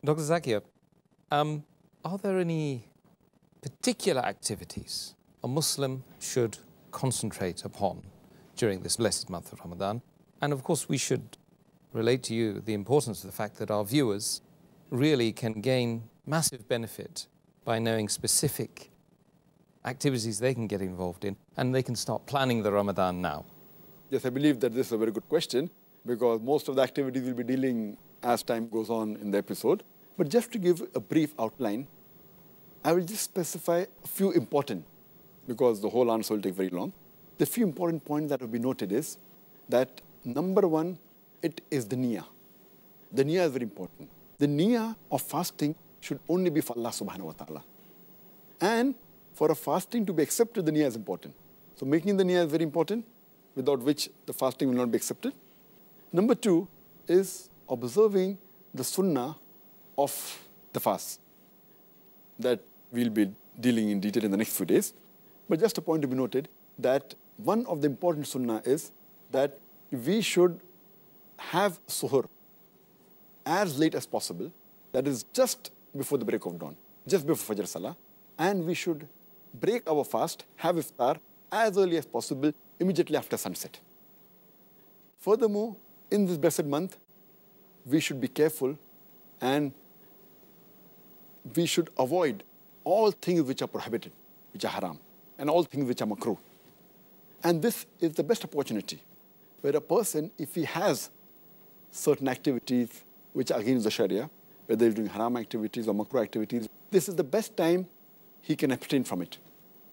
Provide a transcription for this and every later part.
Dr. Zakir, are there any particular activities a Muslim should concentrate upon during this blessed month of Ramadan? And of course, we should relate to you the importance of the fact that our viewers really can gain massive benefit by knowing specific activities they can get involved in, and they can start planning the Ramadan now. Yes, I believe that this is a very good question, because most of the activities will be dealing as time goes on in the episode. But just to give a brief outline, I will just specify a few important, because the whole answer will take very long. The few important points that will be noted is that, number one, it is the Niyya. The Niyya is very important. The Niyya of fasting should only be for Allah subhanahu wa ta'ala. And for a fasting to be accepted, the Niyya is important. So making the Niyya is very important, without which the fasting will not be accepted. Number two is observing the Sunnah of the fast that we'll be dealing in detail in the next few days. But just a point to be noted, that one of the important Sunnah is that we should have Suhoor as late as possible, that is just before the break of dawn, just before Fajr Salaah, and we should break our fast, have Iftaar as early as possible, immediately after sunset. Furthermore, in this blessed month, we should be careful and we should avoid all things which are prohibited, which are haram, and all things which are Makrooh. And this is the best opportunity where a person, if he has certain activities which are against the Shariah, whether he's doing haram activities or Makrooh activities, this is the best time he can abstain from it.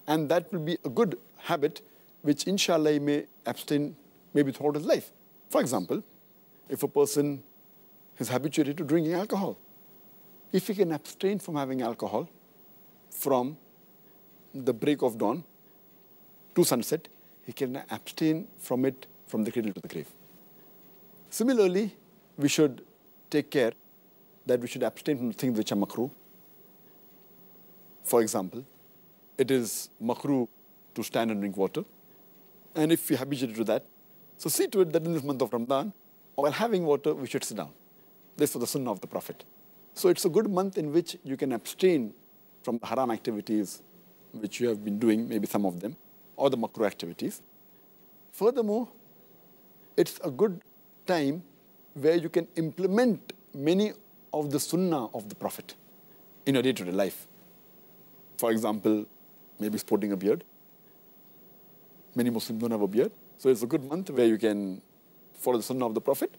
And that will be a good habit which, InshaAllah, he may abstain maybe throughout his life. For example, if a person is habituated to drinking alcohol, if he can abstain from having alcohol from the break of dawn to sunset, he can abstain from it from the cradle to the grave. Similarly, we should take care that we should abstain from things which are Makrooh. For example, it is Makrooh to stand and drink water. And if we are habituated to that, so see to it that in this month of Ramadan, while having water, we should sit down. This was the Sunnah of the Prophet. So it's a good month in which you can abstain from the haram activities which you have been doing, maybe some of them, or the Makrooh activities. Furthermore, it's a good time where you can implement many of the Sunnah of the Prophet in your day-to-day life. For example, maybe sporting a beard. Many Muslims don't have a beard. So it's a good month where you can follow the Sunnah of the Prophet.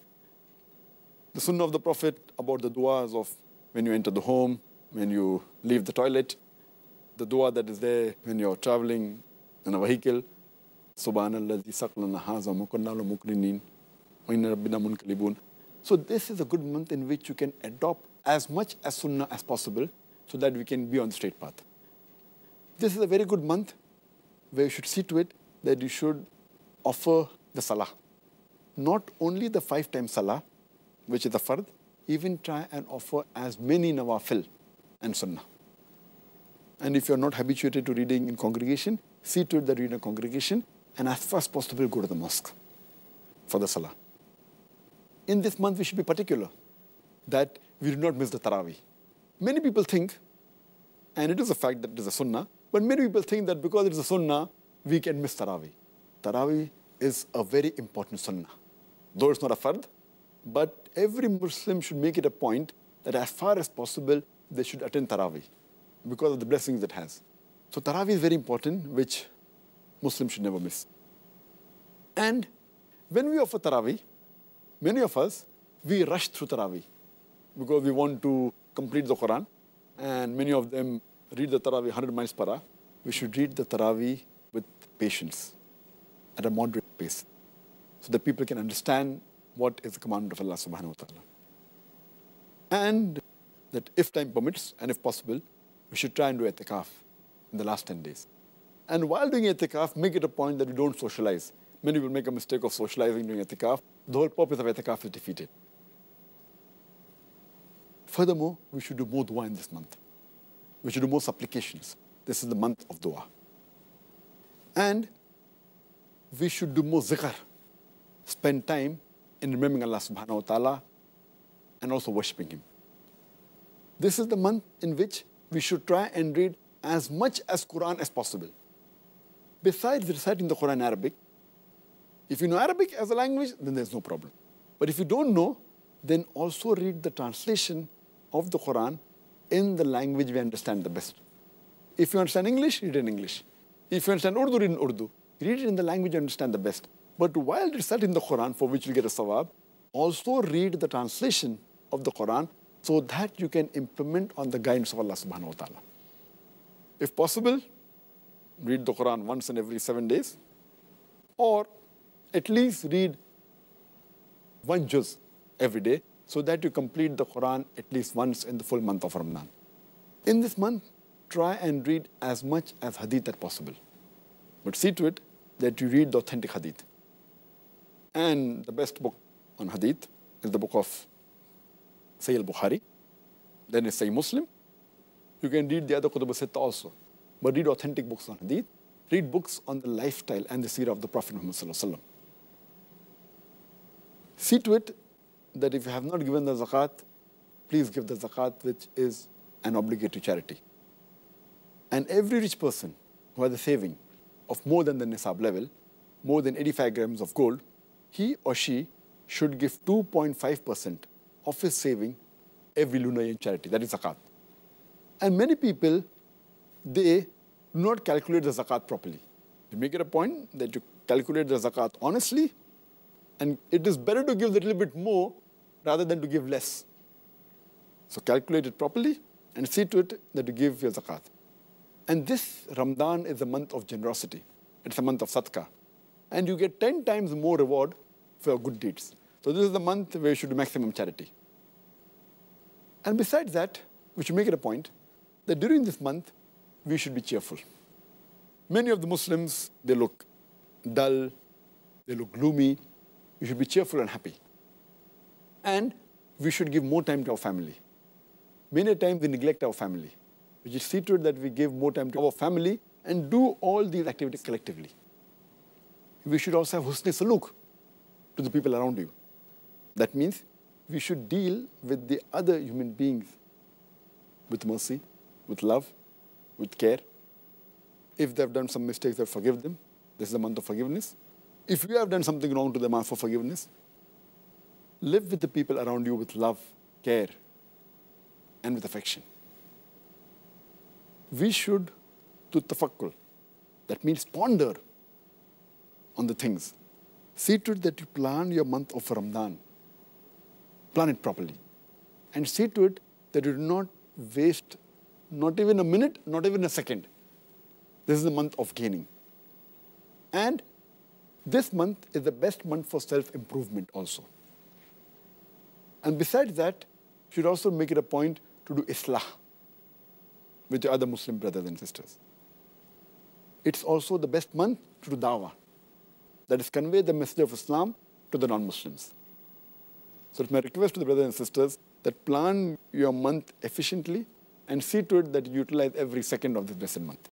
The Sunnah of the Prophet about the du'as of when you enter the home, when you leave the toilet, the dua that is there when you're traveling in a vehicle. Subhanallah, saqlana haza mukannalu mukrinin, wa inna rabbina munqalibun. So this is a good month in which you can adopt as much as Sunnah as possible so that we can be on the straight path. This is a very good month where you should see to it that you should offer the Salah. Not only the 5 times Salah, which is the fard, even try and offer as many nawafil and Sunnah. And if you're not habituated to reading in congregation, see to it that you read in a congregation, and as far as possible go to the mosque for the Salah. In this month, we should be particular that we do not miss the Taraweeh. Many people think, and it is a fact that it is a Sunnah, but many people think that because it is a Sunnah, we can miss Taraweeh. Taraweeh is a very important Sunnah. Though it's not a fard, but every Muslim should make it a point that as far as possible, they should attend Taraweeh because of the blessings it has. So Taraweeh is very important, which Muslims should never miss. And when we offer Taraweeh, many of us, we rush through Taraweeh because we want to complete the Quran, and many of them read the Taraweeh 100 miles per hour. We should read the Taraweeh with patience, at a moderate pace, so that people can understand what is the commandment of Allah subhanahu wa ta'ala. And that if time permits, and if possible, we should try and do i'tikaf in the last 10 days. And while doing i'tikaf, make it a point that we don't socialize. Many will make a mistake of socializing during i'tikaf. The whole purpose of i'tikaf is defeated. Furthermore, we should do more dua in this month. We should do more supplications. This is the month of dua. And we should do more zikr. Spend time in remembering Allah subhanahu wa ta'ala and also worshipping Him. This is the month in which we should try and read as much as Quran as possible. Besides reciting the Quran in Arabic, if you know Arabic as a language, then there's no problem. But if you don't know, then also read the translation of the Quran in the language we understand the best. If you understand English, read in English. If you understand Urdu, read in Urdu. Read it in the language you understand the best. But while reciting the Quran, for which you get a sawab, also read the translation of the Quran so that you can implement on the guidance of Allah subhanahu wa ta'ala. If possible, read the Quran once in every 7 days, or at least read one juz every day so that you complete the Quran at least once in the full month of Ramadan. In this month, try and read as much as hadith as possible. But see to it that you read the authentic hadith. And the best book on hadith is the book of Sahih al-Bukhari, then is Sahih Muslim. You can read the other Kutub al-Sitta also, but read authentic books on hadith. Read books on the lifestyle and the seerah of the Prophet Muhammad sallallahu alaihi wasallam. See to it that if you have not given the zakat, please give the zakat, which is an obligatory charity. And every rich person who has a saving of more than the nisab level, more than 85 grams of gold, he or she should give 2.5% of his saving every lunar year in charity. That is zakat. And many people, they do not calculate the zakat properly. You make it a point that you calculate the zakat honestly, and it is better to give a little bit more rather than to give less. So calculate it properly and see to it that you give your zakat. And this Ramadan is a month of generosity. It's a month of sadaqah. And you get 10 times more reward for your good deeds. So this is the month where you should do maximum charity. And besides that, we should make it a point that during this month, we should be cheerful. Many of the Muslims, they look dull, they look gloomy. We should be cheerful and happy. And we should give more time to our family. Many times we neglect our family. We should see to it that we give more time to our family and do all these activities collectively. We should also have husn saluk to the people around you. That means we should deal with the other human beings with mercy, with love, with care. If they've done some mistakes, then forgive them. This is the month of forgiveness. If you have done something wrong to them, ask for forgiveness. Live with the people around you with love, care, and with affection. We should do tafakkul. That means ponder on the things. See to it that you plan your month of Ramadan. Plan it properly. And see to it that you do not waste not even a minute, not even a second. This is the month of gaining. And this month is the best month for self-improvement also. And besides that, you should also make it a point to do islah with your other Muslim brothers and sisters. It's also the best month to do dawah. That is, convey the message of Islam to the non-Muslims. So it's my request to the brothers and sisters that plan your month efficiently and see to it that you utilize every second of this blessed month.